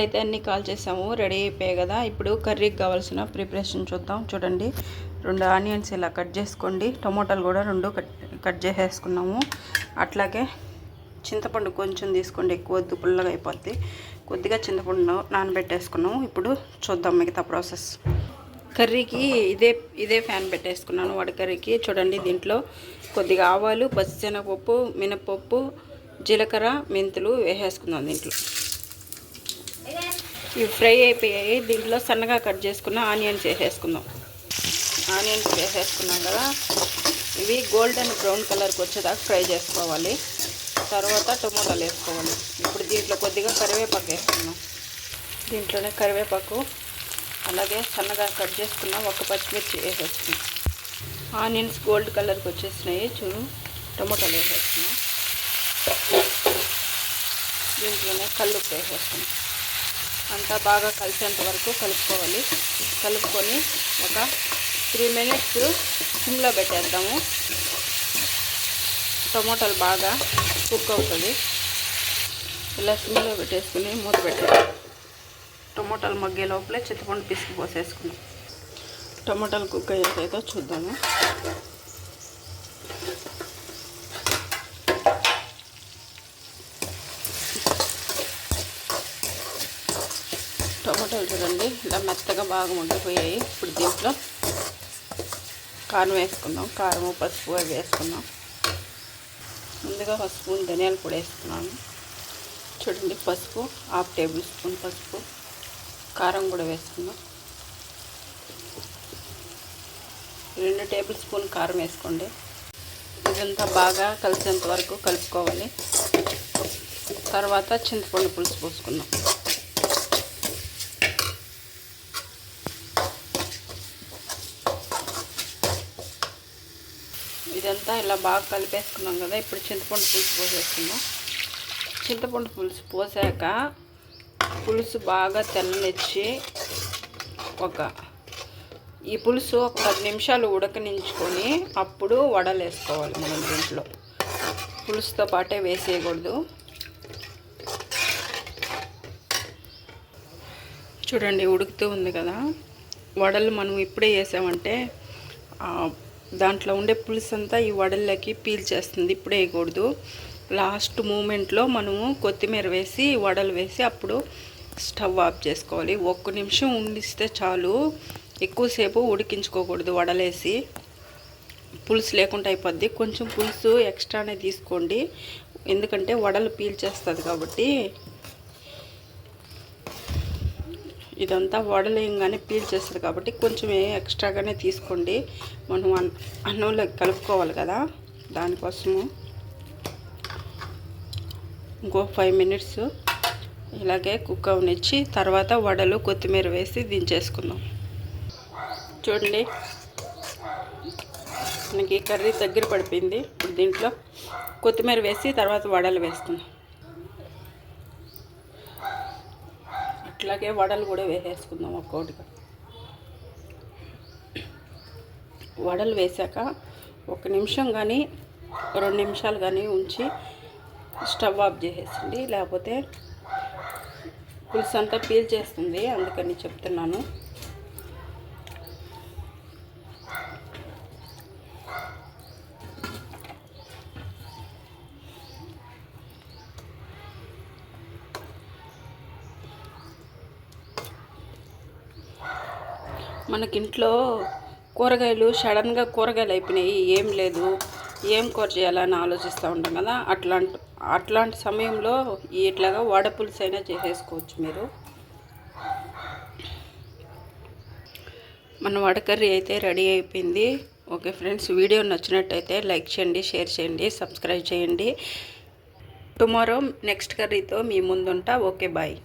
అయితే అన్నీ కాల్ చేసాము, రెడీ అయిపోయాయి కదా. ఇప్పుడు కర్రీకి కావాల్సిన ప్రిపరేషన్ చూద్దాం. చూడండి, 2 ఆనియన్స్ ఇలా కట్ చేసుకోండి. టమోటాలు కూడా 2 కట్ చేసేసుకున్నాము. అట్లాగే చింతపండు కొంచెం తీసుకోండి, ఎక్కువ వద్దు, పుల్లగా అయిపోద్ది. కొద్దిగా చింతపండు నానబెట్టేసుకున్నాము. ఇప్పుడు చూద్దాం మిగతా ప్రాసెస్. కర్రీకి ఇదే ఫ్యాన్ పెట్టేసుకున్నాను వడకర్రీకి. చూడండి, దీంట్లో కొద్దిగా ఆవాలు, పచ్చిశనగపప్పు, మినపప్పు, జీలకర్ర, మెంతులు వేసేసుకుందాం. దీంట్లో ఇవి ఫ్రై అయిపోయాయి. దీంట్లో సన్నగా కట్ చేసుకున్న ఆనియన్స్ వేసేసుకుందాం. ఆనియన్స్ వేసేసుకున్నాం కదా, ఇవి గోల్డెన్ బ్రౌన్ కలర్కి వచ్చేదాకా ఫ్రై చేసుకోవాలి. తర్వాత టమోటాలు వేసుకోవాలి. ఇప్పుడు దీంట్లో కొద్దిగా కరివేపాకు వేసుకుందాం. దీంట్లోనే కరివేపాకు, అలాగే సన్నగా కట్ చేసుకున్న ఒక పచ్చిమిర్చి వేసేసుకున్నాం. ఆనియన్స్ గోల్డ్ కలర్కి వచ్చేసినాయి చూడు. టమోటాలు వేసేసుకున్నాం. దీంట్లోనే కల్లుప్పు వేసేసుకున్నాం. అంతా బాగా కలిసేంత వరకు కలుపుకోవాలి. కలుపుకొని ఒక 3 మినిట్స్ సిమ్లో పెట్టేద్దాము. టమోటాలు బాగా కుక్ అవుతుంది. ఇలా సిమ్లో పెట్టేసుకుని మూత పెట్టాలి. టమోటాలు మగ్గే లోపలే చింతపండు పిసికి పోసేసుకున్నాం. టమోటాలు కుక్ అయ్యేదో చూద్దాము. టమాటాలు చూడండి ఇలా మెత్తగా బాగా మగ్గిపోయాయి. ఇప్పుడు దీంట్లో కారం వేసుకుందాం. కారము, పసుపు అవి వేసుకుందాం. ముందుగా 1 స్పూన్ ధనియాల పొడి వేసుకున్నాను. చూడండి, పసుపు 1/2 టేబుల్ స్పూన్ పసుపు, కారం కూడా వేసుకుందాం. 2 టేబుల్ స్పూన్ కారం వేసుకోండి. ఇదంతా బాగా కలిసేంత వరకు కలుపుకోవాలి. తర్వాత చింతపండు పులుసు పోసుకుందాం. ఇదంతా ఇలా బాగా కలిపేసుకున్నాం కదా. ఇప్పుడు చింతపండు పులుసు పోసేసుకుందాం. చింతపండు పులుసు పోసాక పులుసు బాగా తెల్లనిచ్చి ఈ పులుసు ఒక 10 నిమిషాలు ఉడకనించుకొని అప్పుడు వడలు వేసుకోవాలి. మనం దీంట్లో పులుసుతో పాటే వేసేయకూడదు. చూడండి, ఉడుకుతూ ఉంది కదా. వడలు మనం ఇప్పుడే వేసామంటే దాంట్లో ఉండే పులుసు అంతా ఈ వడల్లోకి పీల్చేస్తుంది. ఇప్పుడే వేయకూడదు. లాస్ట్ మూమెంట్లో మనము కొత్తిమీర వేసి వడలు వేసి అప్పుడు స్టవ్ ఆఫ్ చేసుకోవాలి. 1 నిమిషం ఉండిస్తే చాలు, ఎక్కువసేపు ఉడికించుకోకూడదు. వడలేసి పులుసు లేకుండా అయిపోద్ది. కొంచెం పులుసు ఎక్స్ట్రానే తీసుకోండి, ఎందుకంటే వడలు పీల్చేస్తుంది కాబట్టి. ఇదంతా వడలేయంగానే పీల్చేస్తుంది కాబట్టి కొంచెం ఎక్స్ట్రాగానే తీసుకోండి. మనం అన్నంలో కలుపుకోవాలి కదా, దానికోసము. ఇంకో 5 మినిట్స్ ఇలాగే కుక్ అవనిచ్చి తర్వాత వడలు, కొత్తిమీర వేసి దించేసుకుందాం. చూడండి, మనకి కర్రీ దగ్గర పడిపోయింది. ఇప్పుడు దీంట్లో కొత్తిమీర వేసి తర్వాత వడలు వేసుకుందాం. అట్లాగే వడలు కూడా వేసేసుకుందాం ఒక్కొక్కటిగా. వడలు వేసాక 1 నిమిషం కానీ 2 నిమిషాలు కానీ ఉంచి స్టవ్ ఆఫ్ చేసేసండి, లేకపోతే పులుసు అంతా పీల్చేస్తుంది. అందుకని చెప్తున్నాను. మనకింట్లో కూరగాయలు సడన్గా కూరగాయలు అయిపోయినాయి, ఏం లేదు, ఏం కూర చేయాలని ఆలోచిస్తూ ఉంటాం కదా. అట్లాంటి సమయంలో ఇట్లాగా వడపులుసు అయినా చేసేసుకోవచ్చు మీరు. మన వడకర్రీ అయితే రెడీ అయిపోయింది. ఓకే ఫ్రెండ్స్, వీడియో నచ్చినట్టయితే లైక్ చేయండి, షేర్ చేయండి, సబ్స్క్రైబ్ చేయండి. టుమారో నెక్స్ట్ కర్రీతో మీ ముందుంటా. Okay, bye.